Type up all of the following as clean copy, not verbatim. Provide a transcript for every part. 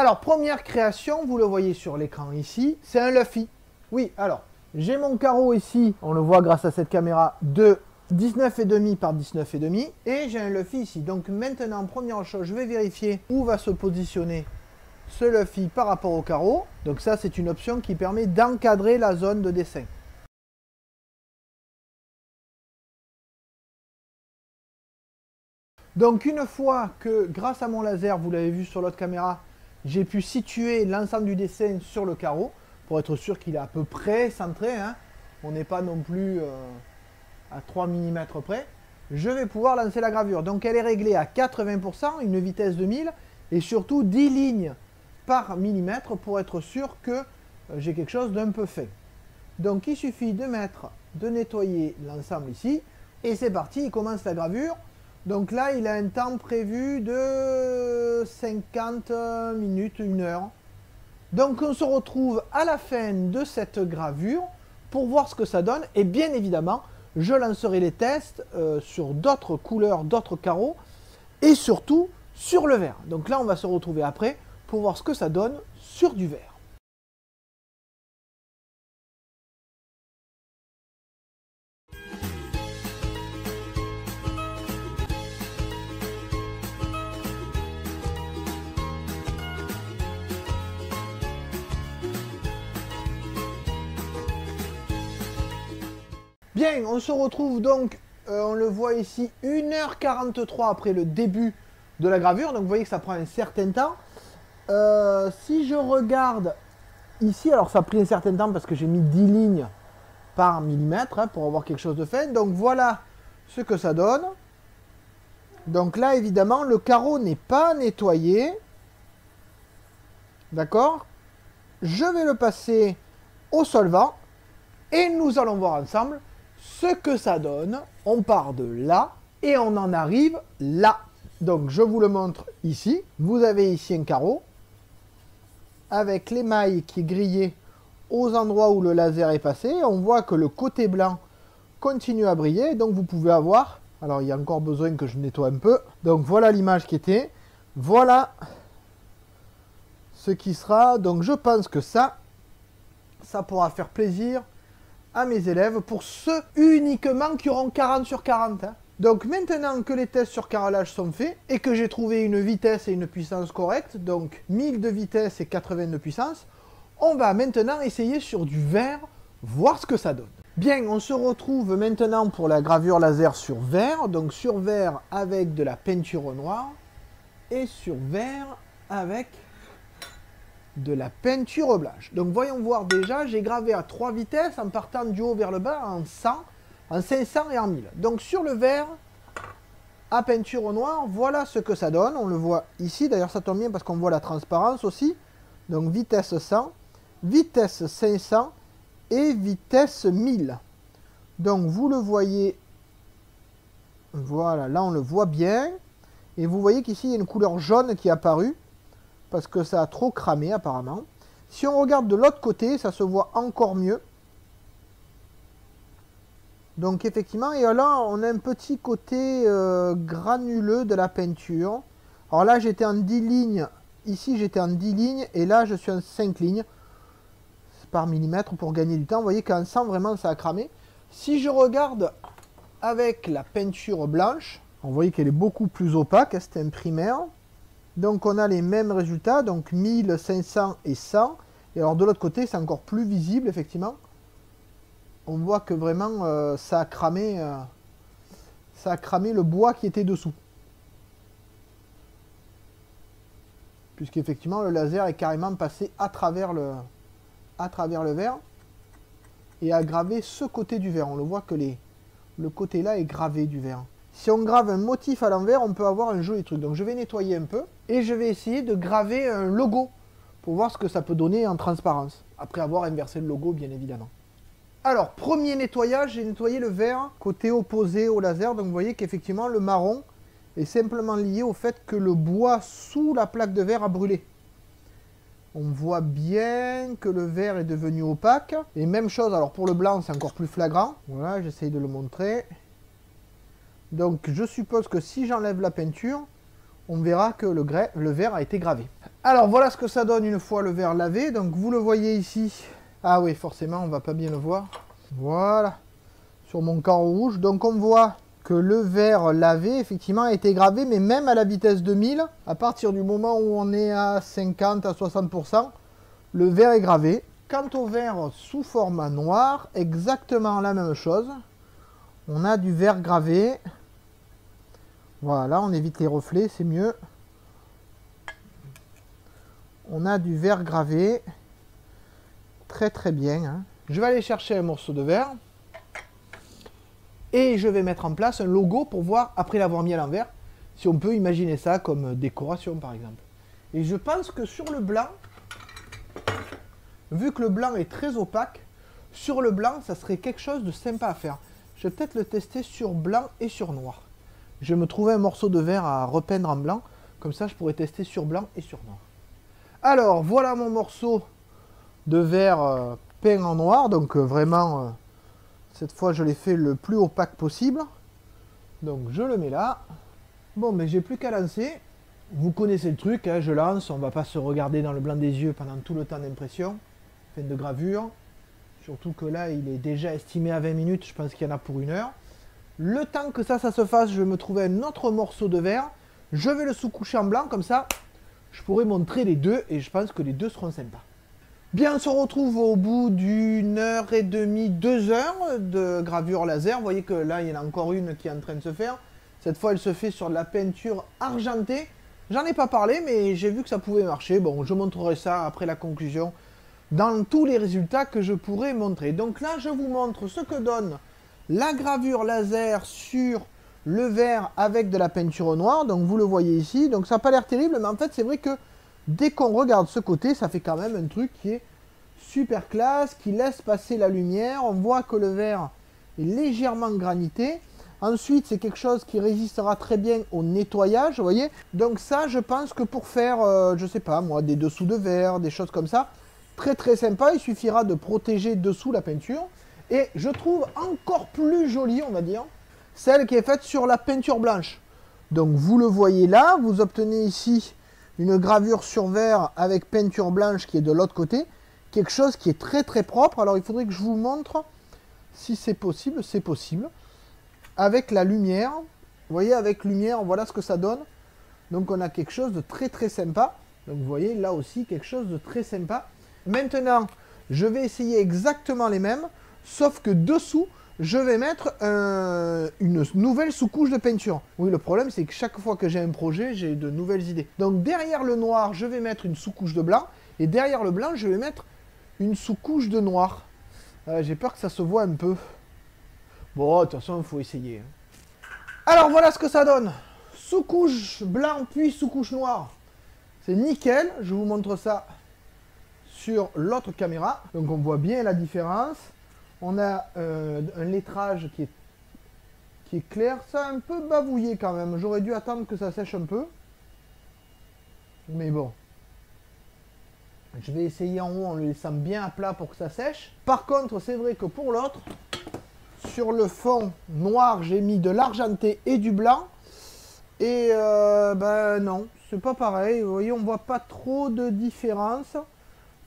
Alors, première création, vous le voyez sur l'écran ici, c'est un Luffy. Oui, alors, j'ai mon carreau ici, on le voit grâce à cette caméra, de 19,5 par 19,5. Et j'ai un Luffy ici. Donc maintenant, première chose, je vais vérifier où va se positionner ce Luffy par rapport au carreau. Donc ça, c'est une option qui permet d'encadrer la zone de dessin. Donc une fois que, grâce à mon laser, vous l'avez vu sur l'autre caméra, j'ai pu situer l'ensemble du dessin sur le carreau, pour être sûr qu'il est à peu près centré, hein. On n'est pas non plus à 3 mm près. Je vais pouvoir lancer la gravure. Donc elle est réglée à 80%, une vitesse de 1000, et surtout 10 lignes par millimètre pour être sûr que j'ai quelque chose d'un peu fin. Donc il suffit de nettoyer l'ensemble ici, et c'est parti, il commence la gravure. Donc là, il a un temps prévu de 50 minutes, 1 heure. Donc on se retrouve à la fin de cette gravure pour voir ce que ça donne. Et bien évidemment, je lancerai les tests sur d'autres couleurs, d'autres carreaux et surtout sur le vert. Donc là, on va se retrouver après pour voir ce que ça donne sur du vert. Bien, on se retrouve donc, on le voit ici, 1h43 après le début de la gravure. Donc vous voyez que ça prend un certain temps. Si je regarde ici, alors ça a pris un certain temps parce que j'ai mis 10 lignes par millimètre hein, pour avoir quelque chose de fin. Donc voilà ce que ça donne. Donc là, évidemment, le carreau n'est pas nettoyé. D'accord? Je vais le passer au solvant et nous allons voir ensemble ce que ça donne. On part de là et on en arrive là. Donc je vous le montre ici. Vous avez ici un carreau avec l'émail qui est grillé aux endroits où le laser est passé. On voit que le côté blanc continue à briller. Donc vous pouvez avoir, alors il y a encore besoin que je nettoie un peu. Donc voilà l'image qui était. Voilà ce qui sera. Donc je pense que ça pourra faire plaisir à mes élèves, pour ceux uniquement qui auront 40 sur 40. Hein. Donc maintenant que les tests sur carrelage sont faits et que j'ai trouvé une vitesse et une puissance correcte, donc 1000 de vitesse et 80 de puissance, on va maintenant essayer sur du vert, voir ce que ça donne. Bien, on se retrouve maintenant pour la gravure laser sur vert, donc sur vert avec de la peinture noire et sur vert avec de la peinture blanche. Donc voyons voir déjà, j'ai gravé à 3 vitesses en partant du haut vers le bas en 100, en 500 et en 1000. Donc sur le vert à peinture noire, voilà ce que ça donne. On le voit ici, d'ailleurs ça tombe bien parce qu'on voit la transparence aussi. Donc vitesse 100, vitesse 500 et vitesse 1000. Donc vous le voyez, voilà, là on le voit bien. Et vous voyez qu'ici il y a une couleur jaune qui est apparue, parce que ça a trop cramé apparemment. Si on regarde de l'autre côté, ça se voit encore mieux. Donc effectivement, et là on a un petit côté granuleux de la peinture. Alors là j'étais en 10 lignes, ici j'étais en 10 lignes, et là je suis en 5 lignes par millimètre pour gagner du temps. Vous voyez qu'en 100 vraiment ça a cramé. Si je regarde avec la peinture blanche, vous voyez qu'elle est beaucoup plus opaque, c'est un primaire. Donc on a les mêmes résultats, donc 1000, 500 et 100. Et alors de l'autre côté, c'est encore plus visible, effectivement. On voit que vraiment, ça a cramé le bois qui était dessous. Puisqu'effectivement, le laser est carrément passé à travers le verre et a gravé ce côté du verre. On le voit que le côté là est gravé du verre. Si on grave un motif à l'envers, on peut avoir un joli truc. Donc je vais nettoyer un peu et je vais essayer de graver un logo pour voir ce que ça peut donner en transparence. Après avoir inversé le logo, bien évidemment. Alors, premier nettoyage, j'ai nettoyé le vert côté opposé au laser. Donc vous voyez qu'effectivement le marron est simplement lié au fait que le bois sous la plaque de verre a brûlé. On voit bien que le vert est devenu opaque. Et même chose, alors pour le blanc, c'est encore plus flagrant. Voilà, j'essaye de le montrer. Donc je suppose que si j'enlève la peinture, on verra que le verre a été gravé. Alors voilà ce que ça donne une fois le verre lavé. Donc vous le voyez ici. Ah oui, forcément, on va pas bien le voir. Voilà, sur mon carreau rouge. Donc on voit que le verre lavé, effectivement, a été gravé, mais même à la vitesse de 1000, à partir du moment où on est à 50 à 60%, le verre est gravé. Quant au verre sous format noir, exactement la même chose. On a du verre gravé. Voilà, on évite les reflets, c'est mieux. On a du verre gravé. Très très bien. Hein. Je vais aller chercher un morceau de verre. Et je vais mettre en place un logo pour voir, après l'avoir mis à l'envers, si on peut imaginer ça comme décoration par exemple. Et je pense que sur le blanc, vu que le blanc est très opaque, sur le blanc, ça serait quelque chose de sympa à faire. Je vais peut-être le tester sur blanc et sur noir. Je vais me trouver un morceau de verre à repeindre en blanc. Comme ça, je pourrais tester sur blanc et sur noir. Alors, voilà mon morceau de verre peint en noir. Donc, vraiment, cette fois, je l'ai fait le plus opaque possible. Donc, je le mets là. Bon, mais j'ai plus qu'à lancer. Vous connaissez le truc, hein, je lance. On ne va pas se regarder dans le blanc des yeux pendant tout le temps d'impression. Fin de gravure. Surtout que là, il est déjà estimé à 20 minutes. Je pense qu'il y en a pour 1 heure. Le temps que ça se fasse, je vais me trouver un autre morceau de verre. Je vais le sous-coucher en blanc, comme ça, je pourrai montrer les deux et je pense que les deux seront sympas. Bien, on se retrouve au bout d'1 heure et demie, 2 heures de gravure laser. Vous voyez que là, il y en a encore une qui est en train de se faire. Cette fois, elle se fait sur de la peinture argentée. J'en ai pas parlé, mais j'ai vu que ça pouvait marcher. Bon, je montrerai ça après la conclusion dans tous les résultats que je pourrai montrer. Donc là, je vous montre ce que donne la gravure laser sur le verre avec de la peinture noire. Donc vous le voyez ici. Donc ça n'a pas l'air terrible, mais en fait, c'est vrai que dès qu'on regarde ce côté, ça fait quand même un truc qui est super classe, qui laisse passer la lumière. On voit que le verre est légèrement granité. Ensuite, c'est quelque chose qui résistera très bien au nettoyage, vous voyez. Donc ça, je pense que pour faire, je sais pas moi, des dessous de verre, des choses comme ça, très très sympa. Il suffira de protéger dessous la peinture. Et je trouve encore plus jolie, on va dire, celle qui est faite sur la peinture blanche. Donc vous le voyez là, vous obtenez ici une gravure sur verre avec peinture blanche qui est de l'autre côté. Quelque chose qui est très très propre. Alors il faudrait que je vous montre si c'est possible. C'est possible. Avec la lumière. Vous voyez, avec lumière, voilà ce que ça donne. Donc on a quelque chose de très très sympa. Donc vous voyez là aussi quelque chose de très sympa. Maintenant, je vais essayer exactement les mêmes. Sauf que dessous, je vais mettre une nouvelle sous-couche de peinture. Oui, le problème, c'est que chaque fois que j'ai un projet, j'ai de nouvelles idées. Donc derrière le noir, je vais mettre une sous-couche de blanc. Et derrière le blanc, je vais mettre une sous-couche de noir. J'ai peur que ça se voit un peu. Bon, de toute façon, il faut essayer. Alors, voilà ce que ça donne. Sous-couche blanc, puis sous-couche noire. C'est nickel. Je vous montre ça sur l'autre caméra. Donc, on voit bien la différence. On a un lettrage qui est clair. Ça a un peu bavouillé quand même. J'aurais dû attendre que ça sèche un peu. Mais bon. Je vais essayer en haut en le laissant bien à plat pour que ça sèche. Par contre, c'est vrai que pour l'autre, sur le fond noir, j'ai mis de l'argenté et du blanc. Et ben non, c'est pas pareil. Vous voyez, on voit pas trop de différence.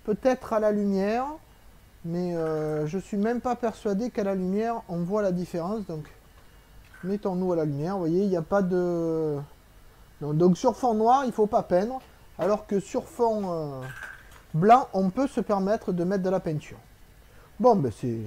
Peut-être à la lumière. Mais je suis même pas persuadé qu'à la lumière, on voit la différence. Donc, mettons-nous à la lumière. Vous voyez, il n'y a pas de... Donc, sur fond noir, il ne faut pas peindre. Alors que sur fond blanc, on peut se permettre de mettre de la peinture. Bon, ben c'est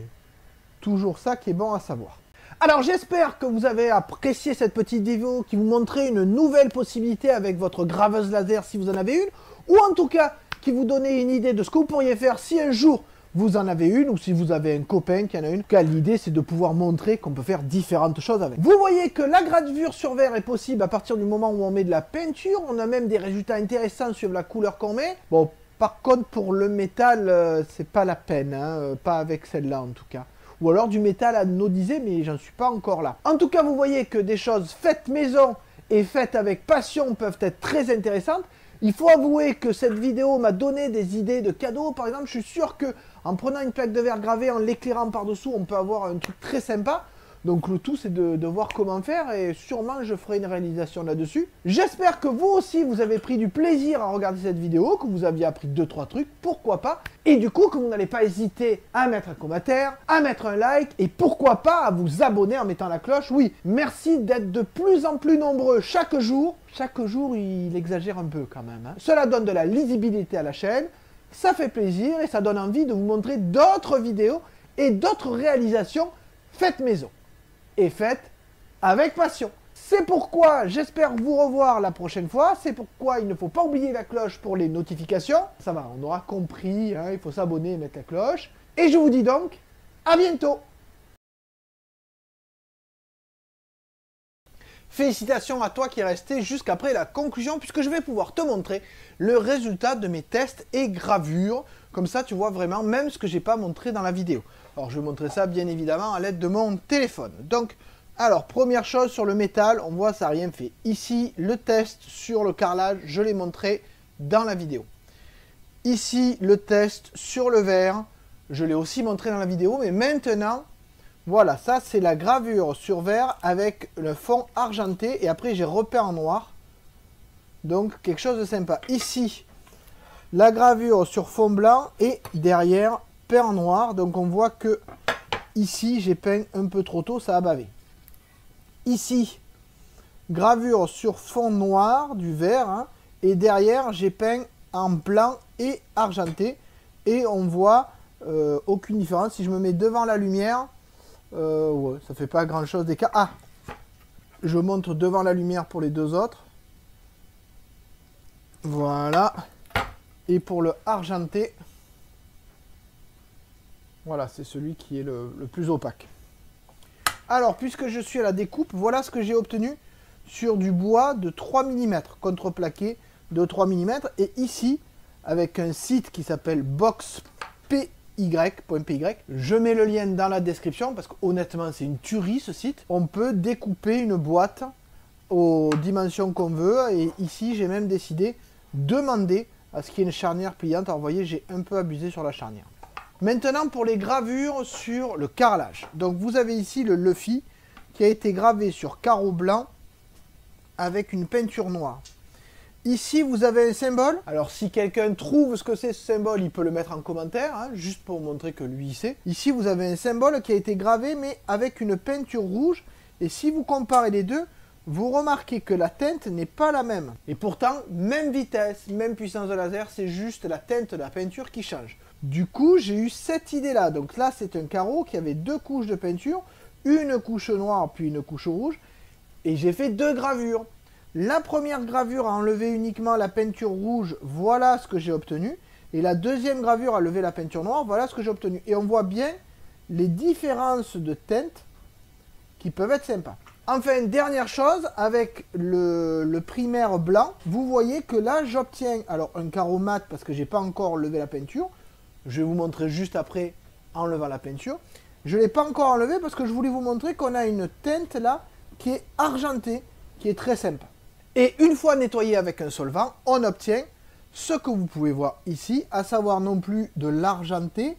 toujours ça qui est bon à savoir. Alors, j'espère que vous avez apprécié cette petite vidéo qui vous montrait une nouvelle possibilité avec votre graveuse laser si vous en avez une. Ou en tout cas, qui vous donnait une idée de ce que vous pourriez faire si un jour vous en avez une, ou si vous avez un copain qui en a une. L'idée, c'est de pouvoir montrer qu'on peut faire différentes choses avec. Vous voyez que la gravure sur verre est possible à partir du moment où on met de la peinture. On a même des résultats intéressants sur la couleur qu'on met. Bon, par contre, pour le métal, c'est pas la peine, hein, pas avec celle-là en tout cas. Ou alors du métal anodisé, mais j'en suis pas encore là. En tout cas, vous voyez que des choses faites maison et faites avec passion peuvent être très intéressantes. Il faut avouer que cette vidéo m'a donné des idées de cadeaux. Par exemple, je suis sûr que en prenant une plaque de verre gravée, en l'éclairant par-dessous, on peut avoir un truc très sympa. Donc le tout c'est de voir comment faire et sûrement je ferai une réalisation là-dessus. J'espère que vous aussi vous avez pris du plaisir à regarder cette vidéo, que vous aviez appris 2-3 trucs, pourquoi pas. Et du coup que vous n'allez pas hésiter à mettre un commentaire, à mettre un like et pourquoi pas à vous abonner en mettant la cloche. Oui, merci d'être de plus en plus nombreux chaque jour. Chaque jour il exagère un peu quand même, hein. Cela donne de la lisibilité à la chaîne, ça fait plaisir et ça donne envie de vous montrer d'autres vidéos et d'autres réalisations faites maison. Et faites avec passion. C'est pourquoi j'espère vous revoir la prochaine fois. C'est pourquoi il ne faut pas oublier la cloche pour les notifications. Ça va, on aura compris, hein, il faut s'abonner et mettre la cloche. Et je vous dis donc, à bientôt. Félicitations à toi qui est resté jusqu'après la conclusion, puisque je vais pouvoir te montrer le résultat de mes tests et gravures. Comme ça, tu vois vraiment même ce que j'ai pas montré dans la vidéo. Alors, je vais montrer ça bien évidemment à l'aide de mon téléphone. Donc, alors, première chose sur le métal, on voit ça n'a rien fait. Ici, le test sur le carrelage, je l'ai montré dans la vidéo. Ici, le test sur le verre, je l'ai aussi montré dans la vidéo, mais maintenant... Voilà, ça c'est la gravure sur verre avec le fond argenté et après j'ai repeint en noir. Donc quelque chose de sympa. Ici, la gravure sur fond blanc et derrière peint en noir. Donc on voit que ici j'ai peint un peu trop tôt, ça a bavé. Ici, gravure sur fond noir du verre, hein, et derrière j'ai peint en blanc et argenté. Et on voit aucune différence. Si je me mets devant la lumière... ouais, ça fait pas grand chose d'écart. Ah, je montre devant la lumière pour les deux autres. Voilà. Et pour le argenté, voilà, c'est celui qui est le plus opaque. Alors, puisque je suis à la découpe, voilà ce que j'ai obtenu sur du bois de 3 mm, contreplaqué de 3 mm. Et ici, avec un site qui s'appelle box.py, je mets le lien dans la description parce que honnêtement c'est une tuerie ce site. On peut découper une boîte aux dimensions qu'on veut et ici j'ai même décidé de demander à ce qu'il y ait une charnière pliante. Alors vous voyez, j'ai un peu abusé sur la charnière. Maintenant pour les gravures sur le carrelage. Donc vous avez ici le Luffy qui a été gravé sur carreau blanc avec une peinture noire. Ici, vous avez un symbole. Alors, si quelqu'un trouve ce que c'est ce symbole, il peut le mettre en commentaire, hein, juste pour montrer que lui, il sait. Ici, vous avez un symbole qui a été gravé, mais avec une peinture rouge. Et si vous comparez les deux, vous remarquez que la teinte n'est pas la même. Et pourtant, même vitesse, même puissance de laser, c'est juste la teinte de la peinture qui change. Du coup, j'ai eu cette idée-là. Donc là, c'est un carreau qui avait deux couches de peinture, une couche noire, puis une couche rouge. Et j'ai fait deux gravures. La première gravure a enlevé uniquement la peinture rouge, voilà ce que j'ai obtenu. Et la deuxième gravure a levé la peinture noire, voilà ce que j'ai obtenu. Et on voit bien les différences de teinte qui peuvent être sympas. Enfin, dernière chose, avec le primaire blanc, vous voyez que là j'obtiens alors un carreau mat parce que j'ai pas encore levé la peinture. Je vais vous montrer juste après en levant la peinture. Je ne l'ai pas encore enlevé parce que je voulais vous montrer qu'on a une teinte là qui est argentée, qui est très sympa. Et une fois nettoyé avec un solvant, on obtient ce que vous pouvez voir ici, à savoir non plus de l'argenté,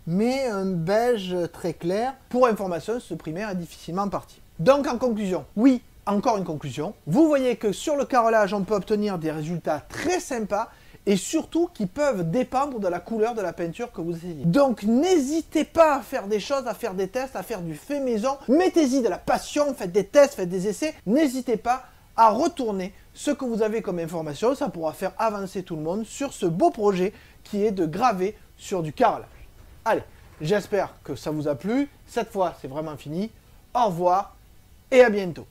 mais un beige très clair. Pour information, ce primaire est difficilement parti. Donc en conclusion, oui, encore une conclusion. Vous voyez que sur le carrelage, on peut obtenir des résultats très sympas et surtout qui peuvent dépendre de la couleur de la peinture que vous essayez. Donc n'hésitez pas à faire des choses, à faire des tests, à faire du fait maison. Mettez-y de la passion, faites des tests, faites des essais. N'hésitez pas à retourner ce que vous avez comme information, ça pourra faire avancer tout le monde sur ce beau projet qui est de graver sur du carrelage. Allez, j'espère que ça vous a plu, cette fois c'est vraiment fini, au revoir et à bientôt.